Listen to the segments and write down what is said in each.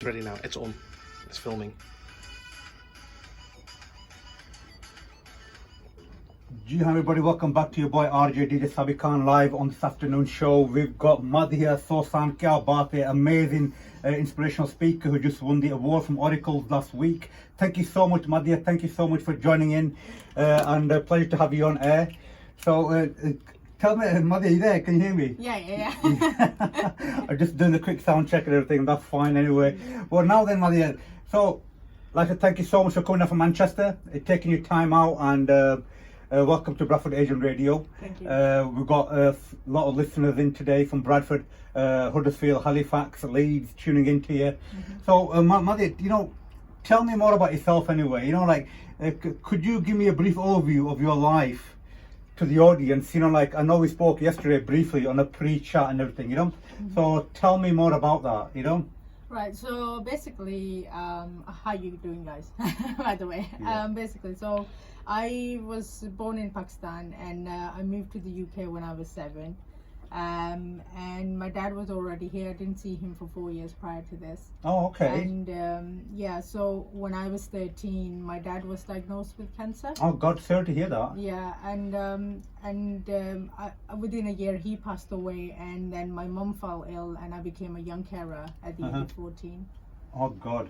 ready now. It's on. It's filming. Ji everybody, welcome back to your boy RJ DJ Saby Khan live on this afternoon show. We've got Madiha Sosan, kya baat hai, amazing inspirational speaker who just won the award from Oracles last week. Thank you so much, Madiha. Thank you so much for joining in, and a pleasure to have you on air. So tell me, Madiha, you there? Can you hear me? Yeah. I'm just doing the quick sound check and everything. That's fine anyway. Well, now then, Madiha. So, like I said, thank you so much for coming down from Manchester, taking your time out, and welcome to Bradford Asian Radio. Thank you. We've got a lot of listeners in today from Bradford, Huddersfield, Halifax, Leeds, tuning in to you. So, Madiha, tell me more about yourself anyway. Could you give me a brief overview of your life to the audience? I know we spoke yesterday briefly on a pre-chat and everything, So tell me more about that, Right, so basically, how you doing, guys? By the way, Yeah. basically, so I was born in Pakistan, and I moved to the UK when I was 7. And my dad was already here. I didn't see him for 4 years prior to this. Oh, okay. And so when I was 13, my dad was diagnosed with cancer. Oh, God, sorry to hear that. Yeah, and within a year he passed away, and then my mum fell ill, and I became a young carer at the age of 14. Oh, God.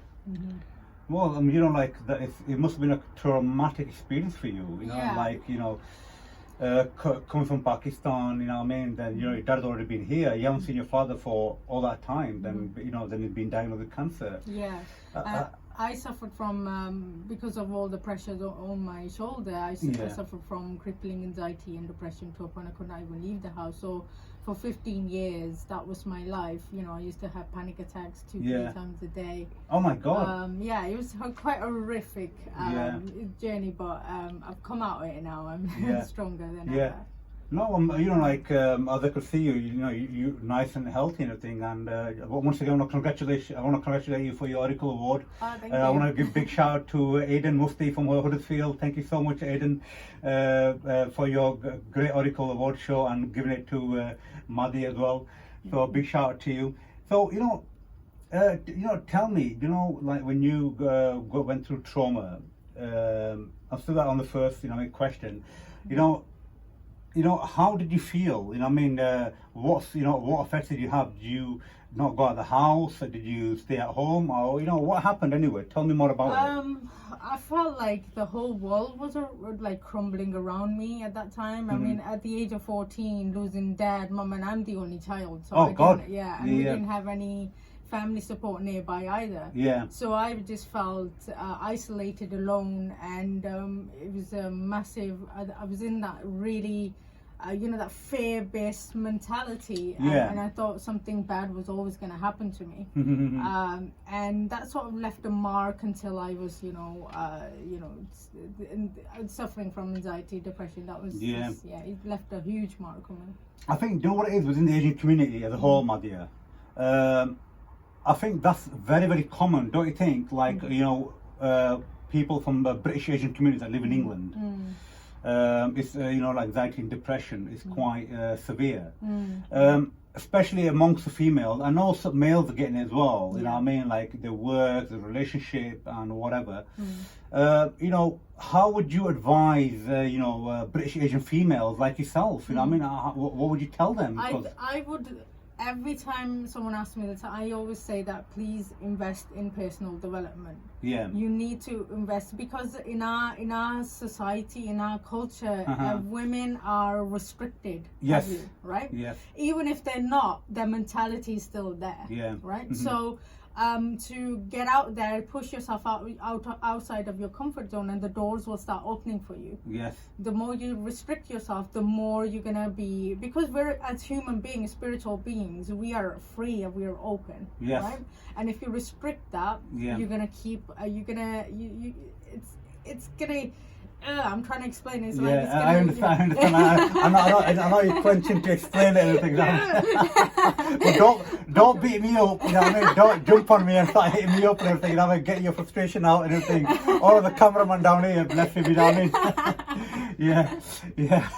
Well, that it must have been a traumatic experience for you, Yeah. coming from Pakistan, then, your dad's already been here, you haven't seen your father for all that time, then, then he's been diagnosed with cancer. Yeah. I suffered from, because of all the pressures on my shoulder, I suffered from crippling anxiety and depression to a point I could not even leave the house. So for 15 years, that was my life. I used to have panic attacks 2-3 times a day. Oh my God. It was quite a horrific journey, but I've come out of it now. I'm stronger than ever. No, as I could see you, you're nice and healthy and everything. And once again, I want to congratulate you for your Oracle Award. Oh, thank you. I want to give a big shout out to Aidan Mufti from Huddersfield. Thank you so much, Aidan, for your great Oracle Award show and giving it to Madi as well. So a big shout out to you. So tell me, when you went through trauma, I'll still that on the first question. How did you feel? What effects did you have? Did you not go out of the house? Or did you stay at home? Or what happened anyway? Tell me more about it. I felt like the whole world was like crumbling around me at that time. I mean, at the age of 14, losing dad, mum, and I'm the only child. So Oh, God. We didn't have any family support nearby either. Yeah. So I just felt isolated, alone, and it was a massive. I was in that really, that fear-based mentality, and I thought something bad was always going to happen to me, and that sort of left a mark until I was, suffering from anxiety, depression. That was, it left a huge mark on me. I think what it is within the Asian community as a whole, Madiha. I think that's very, very common, don't you think? People from the British Asian communities that live in England. It's anxiety and depression is quite severe, especially amongst the females, and also males are getting it as well. Like the work, the relationship, and whatever. How would you advise British Asian females like yourself? What would you tell them? I would. Every time someone asks me this, I always say that please invest in personal development. Yeah. You need to invest, because in our society, in our culture, women are restricted. Yes. Right? Yes. Even if they're not, their mentality is still there. Yeah. Right? So to get out there, push yourself outside of your comfort zone, and the doors will start opening for you. Yes. The more you restrict yourself, the more you're gonna be, because we're, as human beings, spiritual beings, we are free and we are open. Yes. Right? And if you restrict that, you're gonna keep. It's gonna. I'm trying to explain it. It's like it's I understand. I know you're clenching to explain it and everything. But don't beat me up. Don't jump on me and start hitting me up and everything. Get your frustration out and everything. Or the cameraman down here, bless him. Yeah, yeah.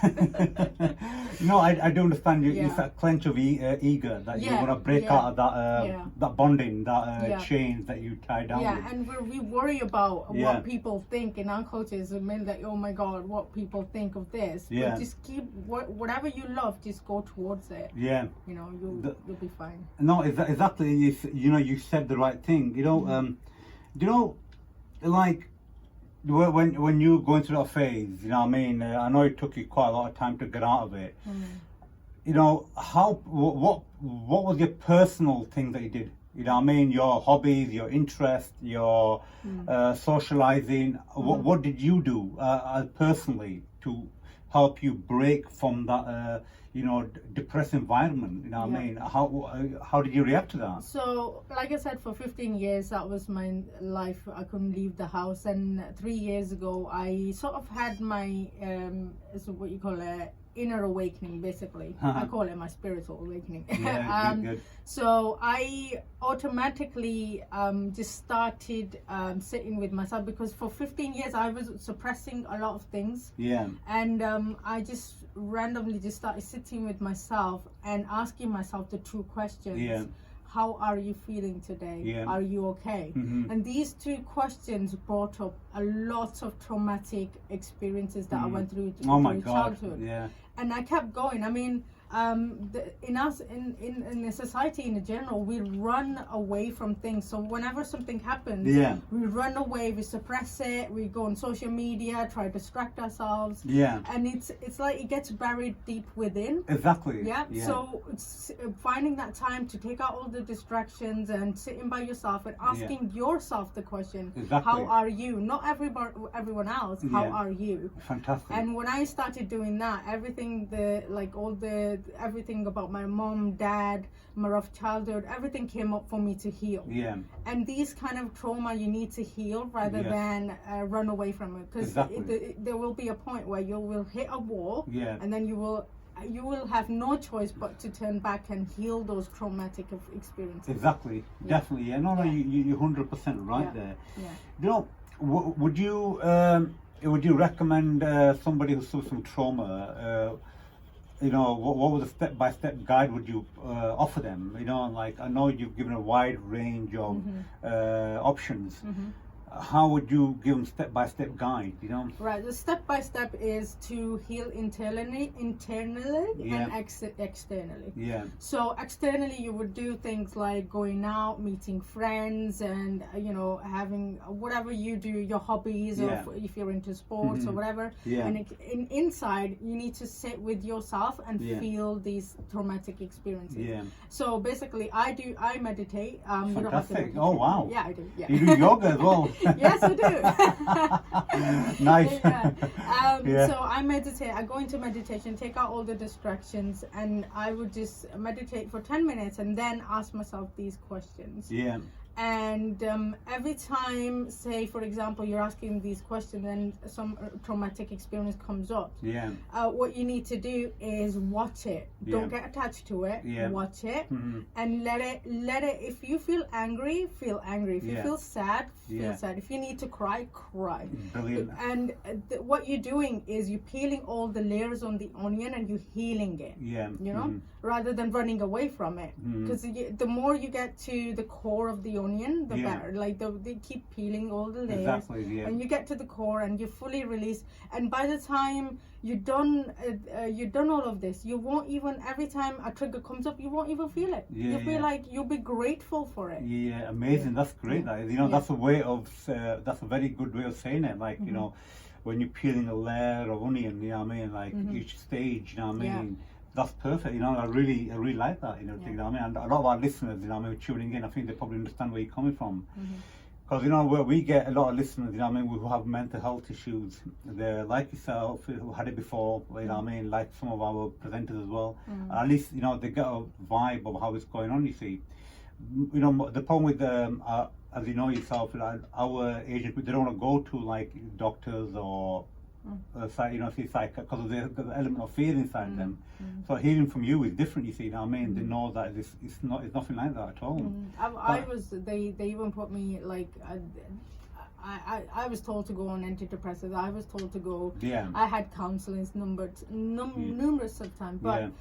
I do understand you. Yeah. It's that clench of ego that you Yeah, want to break yeah, out of that yeah. that bonding, that Yeah. chains that you tie down Yeah, with. and we worry about Yeah. what people think in our cultures. I mean, like, oh my God, what people think of this. Yeah. But just keep whatever you love, just go towards it. Yeah. You know, you'll be fine. No, exactly. You said the right thing. Do you know, like when you're going through that phase, you know what I mean? I know it took you quite a lot of time to get out of it. You know, what was your personal thing that you did? You know what I mean? Your hobbies, your interests, your socializing. What did you do personally to help you break from that, depressed environment? You know what I mean? How did you react to that? So, like I said, for 15 years, that was my life. I couldn't leave the house. And 3 years ago, I sort of had my, what you call it, inner awakening, basically. I call it my spiritual awakening. Yeah, good. So I automatically just started sitting with myself, because for 15 years I was suppressing a lot of things. Yeah. And I just randomly just started sitting with myself and asking myself the true questions. Yeah. How are you feeling today? Yeah. Are you okay? And these two questions brought up a lot of traumatic experiences that I went through God. childhood. Yeah. And I kept going. I mean, in the society in general, we run away from things. So whenever something happens, we run away, we suppress it, we go on social media, try to distract ourselves. Yeah. And it's like it gets buried deep within. Exactly. Yeah. So it's finding that time to take out all the distractions and sitting by yourself and asking yourself the question, how are you? Not everyone else, how are you? Fantastic. And when I started doing that, everything about my mom, dad, my rough childhood, everything came up for me to heal. Yeah. And these kind of trauma you need to heal rather than run away from it, because there will be a point where you will hit a wall, and then you will have no choice but to turn back and heal those traumatic experiences. Exactly. Definitely. Yeah. No, you're 100% right there. Yeah. You know, would you recommend somebody who suffers from trauma? What was a step-by-step guide would you offer them? Like, I know you've given a wide range of options. How would you give them step-by-step guide? Right. The step-by-step is to heal internally and externally. Yeah. So externally, you would do things like going out, meeting friends, and having whatever you do, your hobbies, or if you're into sports or whatever. Yeah. And inside, you need to sit with yourself and feel these traumatic experiences. Yeah. So basically, I meditate. You don't have to Fantastic. Oh wow. Yeah, I do. Yeah. You do yoga as well. Yes, I do. Nice. So I meditate. I go into meditation, take out all the distractions, and I would just meditate for 10 minutes and then ask myself these questions. Yeah. And every time, say for example, you're asking these questions and some traumatic experience comes up, what you need to do is watch it. Don't get attached to it. Watch it and let it. If you feel angry, feel angry. If you feel sad, feel sad. If you need to cry, cry. Brilliant. And what you're doing is you're peeling all the layers on the onion and you're healing it. Rather than running away from it, because the more you get to the core of the onion, the better. Like they keep peeling all the layers, exactly, and you get to the core and you fully release. And by the time you're done all of this, you won't even, every time a trigger comes up, you won't even feel it. You'll feel like you'll be grateful for it. Yeah, amazing. That's great. That's a way of that's a very good way of saying it. Like when you're peeling a layer of onion, you know what I mean, like each stage, you know what I mean. That's perfect. I really like that. You know what I mean. And a lot of our listeners, tuning in, I think they probably understand where you're coming from. Because where we get a lot of listeners, who have mental health issues. They're like yourself, who had it before. Like some of our presenters as well. At least they get a vibe of how it's going on. You see, the problem with as you know yourself, our agents, they don't want to go to like doctors or see psych, because of the element of fear inside them. So hearing from you is different. You see, They know that it's nothing like that at all. They even put me like I was told to go on antidepressants. I was told to go. Yeah. I had counselings numerous of times, but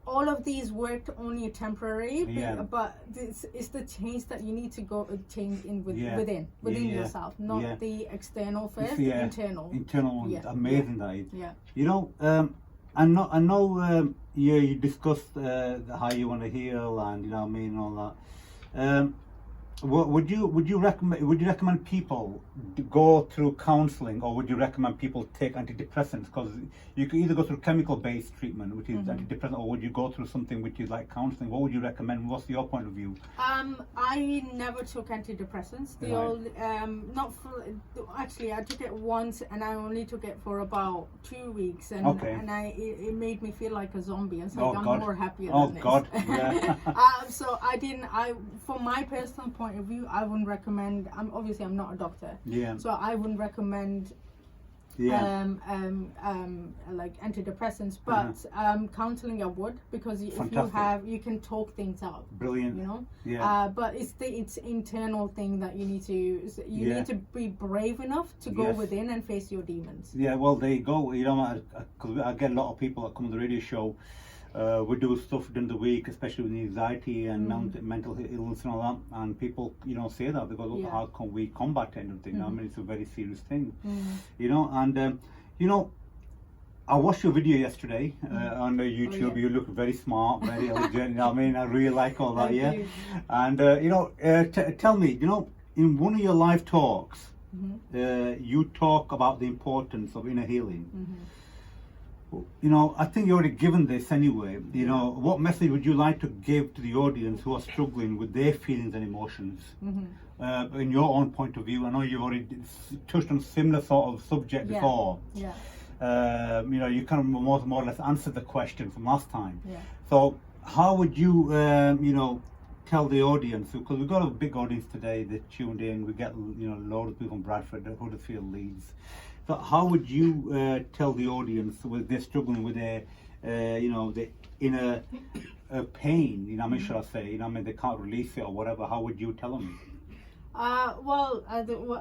all of these worked only temporary. But it's the change that you need to go change within yourself, not the external first. Internal. Amazing that is. You know, I know. You discussed how you want to heal, and you know what I mean, and all that. Would you recommend people go through counselling, or would you recommend people take antidepressants? Because you can either go through chemical-based treatment, which is antidepressant, or would you go through something which is like counselling? What would you recommend? What's your point of view? I never took antidepressants. Actually, I took it once, and I only took it for about 2 weeks, and it made me feel like a zombie. And so I'm more happier than this. God! Yeah. So for my personal point of view, I wouldn't recommend. I'm not a doctor. So I wouldn't recommend like antidepressants, but counseling I would, because if you can talk things out. Brilliant. You know. But it's internal thing that you need to be brave enough to go within and face your demons. Yeah. Well, there you go. You know, I get a lot of people that come on the radio show. We do stuff during the week, especially with anxiety and mental illness and all that, and people, you know, say that they go, look, how can we combat it and everything? I mean, it's a very serious thing, you know. And you know, I watched your video yesterday on YouTube. You look very smart, very elegant. You know what I mean? I really like all that. Thank you. And you know, tell me, you know, in one of your live talks, you talk about the importance of inner healing. You know, I think you've already given this anyway. You know, what message would you like to give to the audience who are struggling with their feelings and emotions? In your own point of view, I know you've already touched on similar sort of subject before. You know, you kind of more or less answered the question from last time. So how would you, you know, tell the audience, because we've got a big audience today that tuned in. We get, you know, a lot of people from Bradford, Huddersfield, Leeds. So how would you tell the audience with they're struggling with their, you know, the inner pain? You know, I mean, should I say? You know, I mean, they can't release it or whatever. How would you tell them? Well,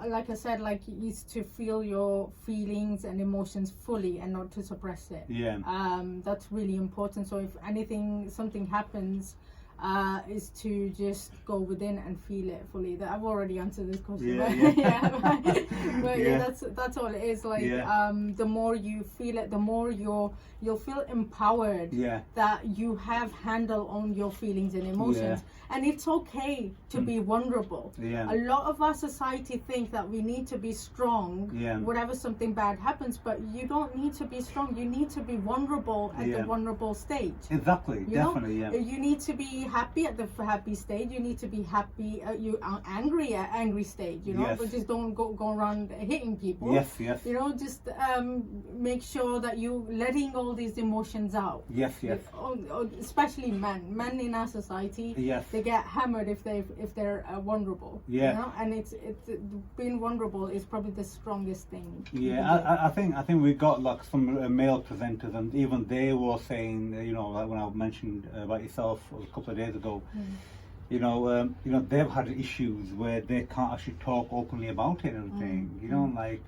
like I said, like is to feel your feelings and emotions fully and not to suppress it. That's really important. So if something happens, is to just go within and feel it fully. I've already answered this question. That's all it is. Like the more you feel it, the more you'll feel empowered. That you have handle on your feelings and emotions, and it's okay to be vulnerable. A lot of our society think that we need to be strong whenever something bad happens, but you don't need to be strong. You need to be vulnerable at the vulnerable stage. Exactly. You need to be happy at the happy stage. You need to be happy. You are angry at angry stage. You know, but just don't go around hitting people. You know, just make sure that you letting all these emotions out. Especially men in our society. They get hammered if they're vulnerable. You know, and it's being vulnerable is probably the strongest thing. I think we got like some male presenters, and even they were saying, you know, like when I mentioned about yourself a couple of days ago, you know, they've had issues where they can't actually talk openly about it and everything. You know, like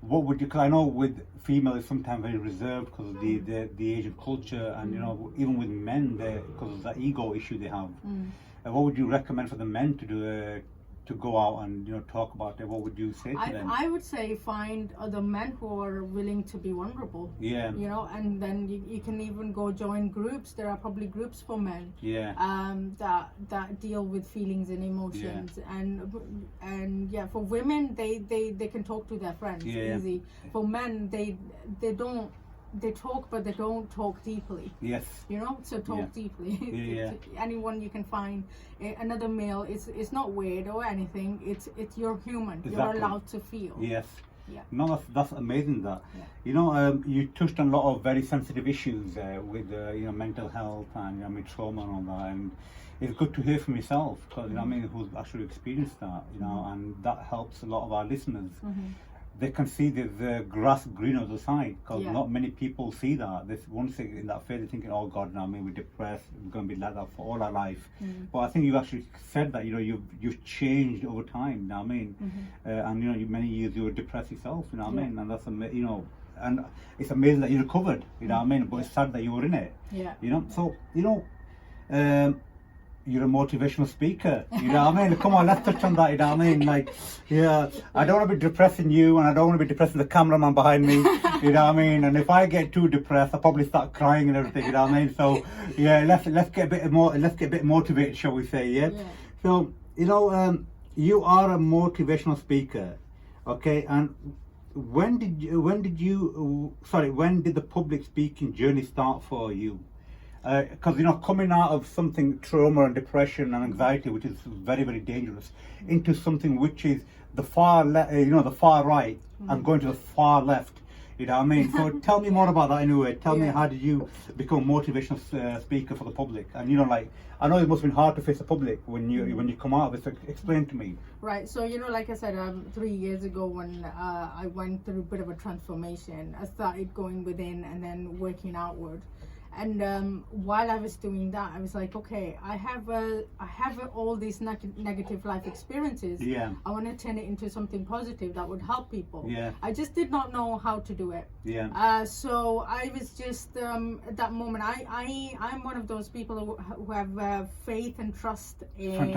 what would you? Because I know with female it's sometimes very reserved because of the Asian culture, and you know, even with men, because of that ego issue they have. What would you recommend for the men to do? To go out and, you know, talk about it? What would you say to them? I would say find other men who are willing to be vulnerable. You know, and then you can even go join groups. There are probably groups for men. That deal with feelings and emotions. And for women they can talk to their friends easy. For men they don't. They talk, but they don't talk deeply. You know, so talk deeply. Anyone you can find, another male. It's not weird or anything. It's you're human. You're allowed to feel. No, that's amazing. That you know, you touched on a lot of very sensitive issues with you know, mental health and, you know, I mean, trauma and all that. And it's good to hear from yourself, because, you know, I mean, who's actually experienced that. You know, and that helps a lot of our listeners. they can see the grass green on the side, because Yeah. not many people see that. This once they in that phase, they're thinking, "Oh God, now I mean we're depressed. We're going to be like that for all our life." But I think you actually said that you've changed over time. You know what I mean? And many years you were depressed yourself. You know what I mean? And that's and it's amazing that you recovered. You know what I mean? But it's sad that you were in it. Yeah. So you're a motivational speaker, you know what I mean? Come on, let's touch on that, you know what I mean? Like, yeah, I don't want to be depressing you, and I don't want to be depressing the cameraman behind me, you know what I mean? And if I get too depressed, I'll probably start crying and everything, you know what I mean? So, yeah, let's get a bit more, let's get a bit motivated, shall we say, yeah? So, you are a motivational speaker, okay? And when did the public speaking journey start for you? Because coming out of something trauma and depression and anxiety, which is very, very dangerous, into something which is the far right, and going to the far left, you know what I mean? So tell me more about that anyway. Tell me, how did you become a motivational speaker for the public? And I know it must have been hard to face the public when you come out of it. So explain to me. Right. So like I said, 3 years ago when I went through a bit of a transformation, I started going within and then working outward. And while I was doing that, I was like, okay, I have all these negative life experiences. Yeah. I want to turn it into something positive that would help people. Yeah. I just did not know how to do it. Yeah. So I was just at that moment. I'm one of those people who have faith and trust in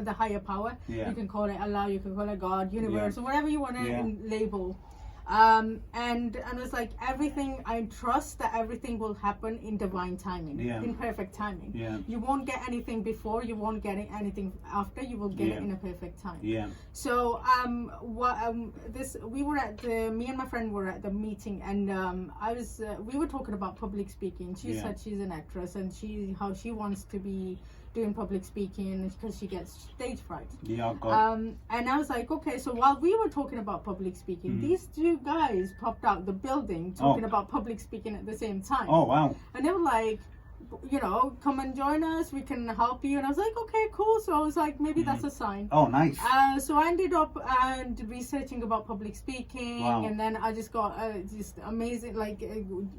the higher power. Yeah. You can call it Allah, you can call it God, universe, or whatever you want to label. And it was like everything, I trust that everything will happen in divine timing, in perfect timing. Yeah. You won't get anything before, you won't get anything after, you will get it in a perfect time. Yeah. So me and my friend were at the meeting, and we were talking about public speaking. She said she's an actress and how she wants to be doing public speaking because she gets stage fright. Yeah, God. And I was like, okay, so while we were talking about public speaking, these two guys popped out the building talking about public speaking at the same time. Oh, wow. And they were like, come and join us, we can help you. And I was like, okay, cool. So I was like, maybe that's a sign. Oh, nice. So I ended up researching about public speaking, and then I just got just amazing,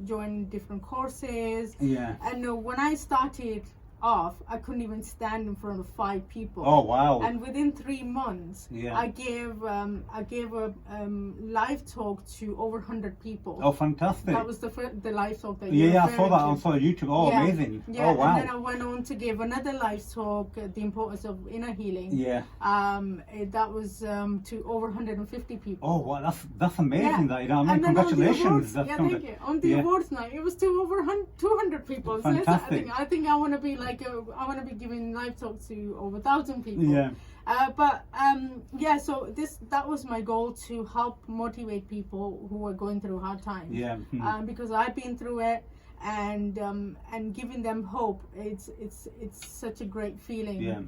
joined different courses. Yeah. And when I started off, I couldn't even stand in front of 5 people. Oh, wow. And within 3 months, I gave a live talk to over 100 people. Oh, fantastic. That was the live talk that I saw that on YouTube. Oh, amazing. Yeah. Oh, wow. And then I went on to give another live talk, the importance of inner healing. Yeah. That was to over 150 people. Oh, wow, that's amazing. That, and congratulations. Thank you. On the awards night, it was to over 200 people. Fantastic. So I think I want to be I want to be giving live talk to over 1,000 people. Yeah. So that was my goal, to help motivate people who are going through hard times. Yeah. Because I've been through it, and giving them hope. It's such a great feeling. Yeah.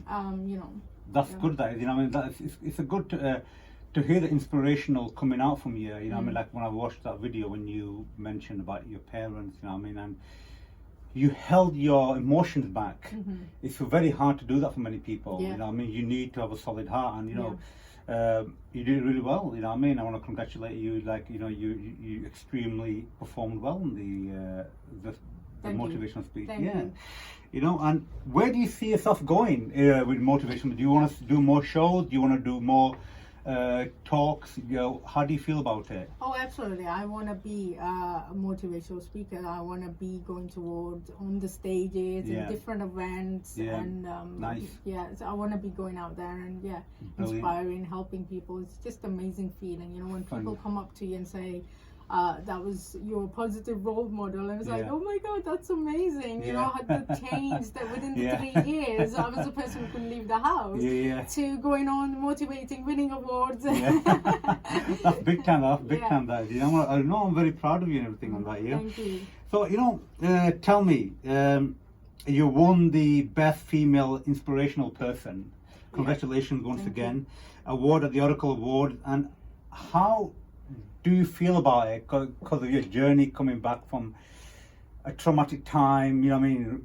That's Yeah. good. That it's a good to hear the inspirational coming out from you. I mean, like when I watched that video when you mentioned about your parents. And you held your emotions back. It's very hard to do that for many people. Yeah. You need to have a solid heart, and you did it really well. I want to congratulate you. You extremely performed well in the motivational speech. Thank you. And where do you see yourself going with motivation? Do you want to do more shows? Do you want to do more talks? How do you feel about it? Oh, absolutely. I want to be a motivational speaker. I want to be going towards on the stages in different events, and nice. So I want to be going out there and Brilliant. inspiring, helping people. It's just amazing feeling, when people come up to you and say, that was your positive role model, and it's like, oh my God, that's amazing. The change that within the 3 years I was a person who couldn't leave the house to going on motivating, winning awards. That's big time. Time. That I know I'm very proud of you and everything on that. Thank you. So tell me, you won the best female inspirational person. Congratulations once again. Award at the Oracle Award. And how do you feel about it, because of your journey coming back from a traumatic time,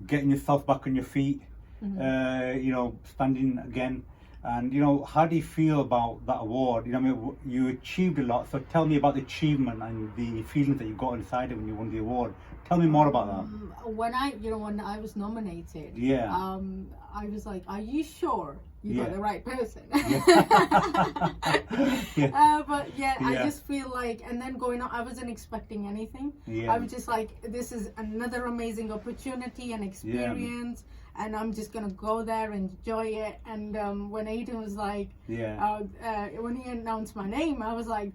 getting yourself back on your feet, standing again? And how do you feel about that award? You achieved a lot. So tell me about the achievement and the feelings that you got inside it when you won the award. Tell me more about that. When I was nominated, Yeah. I was like, "Are you sure you got Yeah. the right person?" Yeah. But I Yeah. just feel like, and then going on, I wasn't expecting anything. Yeah. I was just like, "This is another amazing opportunity and experience." And I'm just gonna go there and enjoy it. And when Aiden was like, Yeah. when he announced my name, I was like,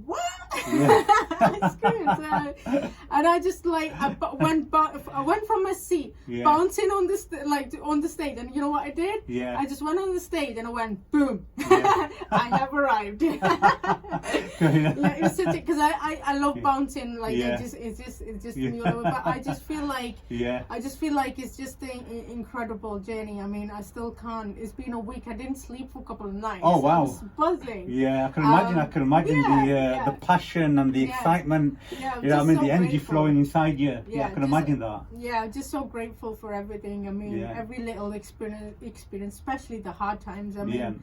"What?" Yeah. I screamed. And I just like I went from my seat, Yeah. bouncing on on the stage. And you know what I did? Yeah. I just went on the stage and I went boom. Yeah. I have arrived. Because I love bouncing. Like Yeah. it's just Yeah. me all over. But I just feel like Yeah. it's just an incredible journey. I mean, I still can't. It's been a week. I didn't sleep for a couple of nights. Oh, wow. I was buzzing. Yeah, I can imagine. I can imagine the passion and the excitement. Yeah, I'm You know what I just mean? so the energy grateful. flowing inside you. Yeah, I can just- imagine that. Yeah, just so grateful for everything. I mean, Yeah. every little experience, especially the hard times. I mean, Yeah.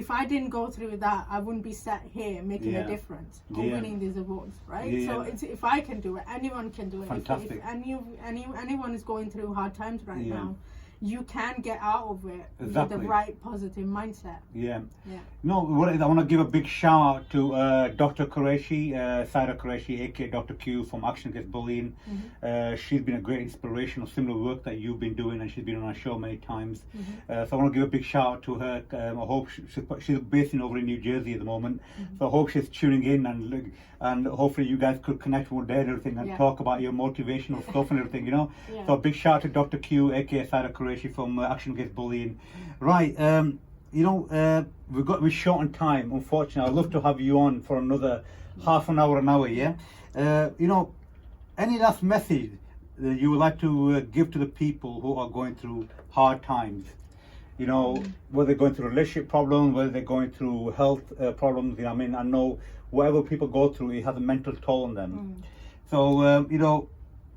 if I didn't go through that, I wouldn't be sat here making Yeah. a difference or Yeah. winning these awards, right? Yeah. So if I can do it, anyone can do it. Fantastic. If anyone is going through hard times right Yeah. now, you can get out of it Exactly. with the right positive mindset. Yeah. Yeah. No, I want to give a big shout out to Dr. Qureshi, Saida Qureshi, aka Dr. Q from Action Against Bullying. She's been a great inspiration of similar work that you've been doing, and she's been on our show many times. So I want to give a big shout out to her. I hope she's based over in New Jersey at the moment. So I hope she's tuning in, and hopefully you guys could connect one day and everything and talk about your motivational stuff and everything. Yeah. So a big shout out to Dr. Q, aka Saida Qureshi from Action Against Bullying. Right. We're short on time, unfortunately. I'd love to have you on for another half an hour, yeah? Any last message that you would like to give to the people who are going through hard times? Whether they're going through relationship problems, whether they're going through health problems, I mean, I know whatever people go through, it has a mental toll on them. So,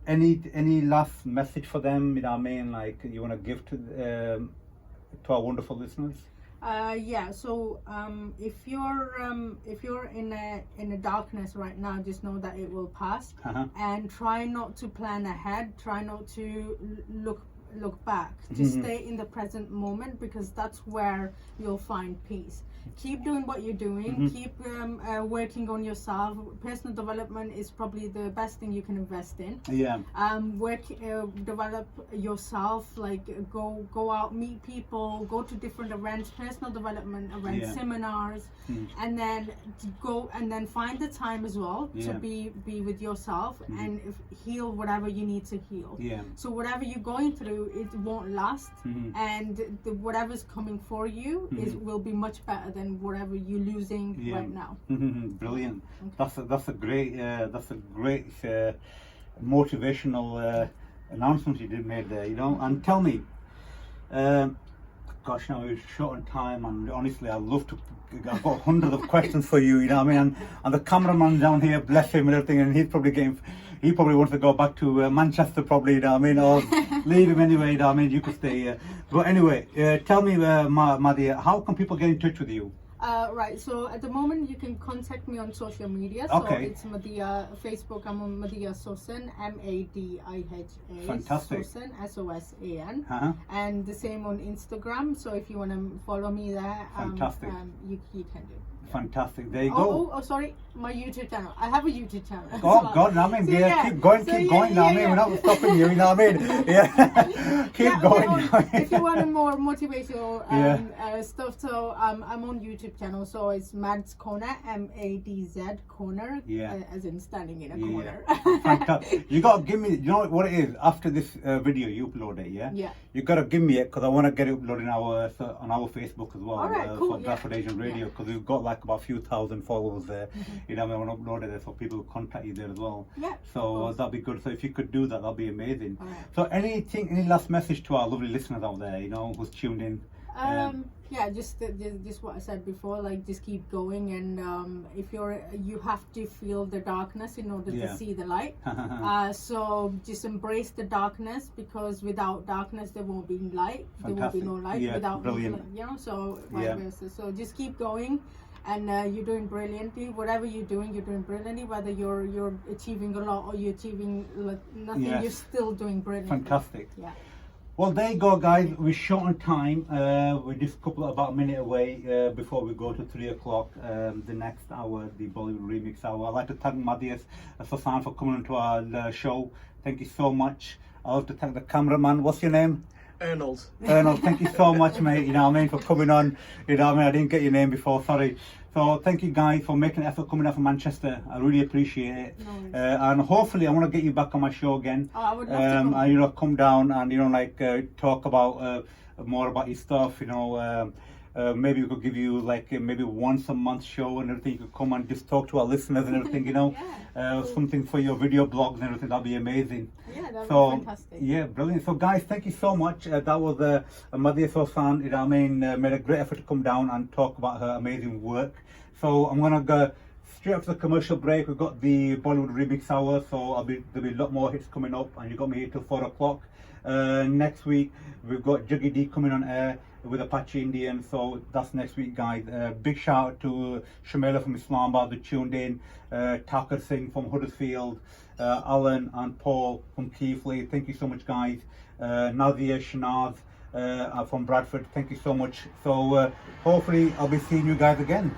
any last message for them, like you want to give to our wonderful listeners? So if you're in a darkness right now, just know that it will pass. And try not to plan ahead. Try not to look back. Just stay in the present moment, because that's where you'll find peace. Keep doing what you're doing. Keep working on yourself. Personal development is probably the best thing you can invest in. Yeah. Develop yourself. Like go out, meet people, go to different events, personal development events, seminars, and then find the time as well to be with yourself and heal whatever you need to heal. Yeah. So whatever you're going through, it won't last, and whatever's coming for you will be much better than whatever you're losing right now. Brilliant. Okay. That's a great motivational announcement you did made there. And tell me, gosh, now we're short on time, and honestly, I've got hundreds of questions for you. I mean, and the cameraman down here, bless him and everything, and he probably wants to go back to Manchester, probably. Or leave him anyway. You could stay here. But anyway, tell me, Madiha, how can people get in touch with you? Right, so at the moment you can contact me on social media. So it's Madiha, Facebook, I'm on Madiha Sosan, Madiha. Fantastic. Sosan, Sosan. And the same on Instagram. So if you want to follow me there, fantastic. You can do. Fantastic. There you go. Oh, sorry. My YouTube channel. I have a YouTube channel. Oh, God. I mean, keep going. We're not stopping you. You know what I mean? Yeah. keep going. If you want more motivational stuff, so I'm on YouTube channel. So it's Mad's Corner, MADZ Corner. As in standing in a corner. Fantastic. You got to give me, you know what it is? After this video, you upload it, Yeah. You got to give me it, because I want to get it uploaded on our Facebook as well. All right, cool. For Bradford Asian Radio, because we've got like about a few thousand followers there. I want to upload it there, so people will contact you there as well. Yeah. So that'd be good. So if you could do that, that'd be amazing. All right. So any last message to our lovely listeners out there, who's tuned in? Yeah, just what I said before. Like, just keep going, and if you have to feel the darkness in order to see the light. So just embrace the darkness, because without darkness there won't be light. Fantastic. There won't be no light without brilliant. So vice versa. So just keep going, and you're doing brilliantly. Whatever you're doing brilliantly. Whether you're achieving a lot or you're achieving nothing, you're still doing brilliantly. Fantastic. Yeah. Well, there you go, guys. We're short on time. We're just about a minute away before we go to 3 o'clock, the next hour, the Bollywood Remix hour. I'd like to thank Madiha Sosan for coming onto our show. Thank you so much. I'd like to thank the cameraman. What's your name? Arnold. Arnold, thank you so much, mate. You know what I mean, for coming on. You know what I mean, I didn't get your name before, sorry. So thank you guys for making an effort coming out from Manchester. I really appreciate it. No And hopefully I want to get you back on my show again. Oh, I would love to come. And, you know, come down and, you know, like talk about more about your stuff, you know. Maybe we could give you like maybe once a month show and everything. You could come and just talk to our listeners and everything, you know. Something for your video blogs and everything. That'd be amazing. Yeah, that'd So, be fantastic. yeah, brilliant. So guys, thank you so much. That was Madiha Sosan, you know what I mean, made a great effort to come down and talk about her amazing work. So I'm gonna go straight after the commercial break. We've got the Bollywood Remix hour, so there'll be a lot more hits coming up, and you got me here till 4 o'clock. Next week we've got Juggy D coming on air with Apache Indian, so that's next week, guys. Big shout out to Shamela from Islamabad who tuned in, Takar Singh from Huddersfield, Alan and Paul from Keighley. Thank you so much, guys. Nadia Shanaz from Bradford, thank you so much. So hopefully I'll be seeing you guys again.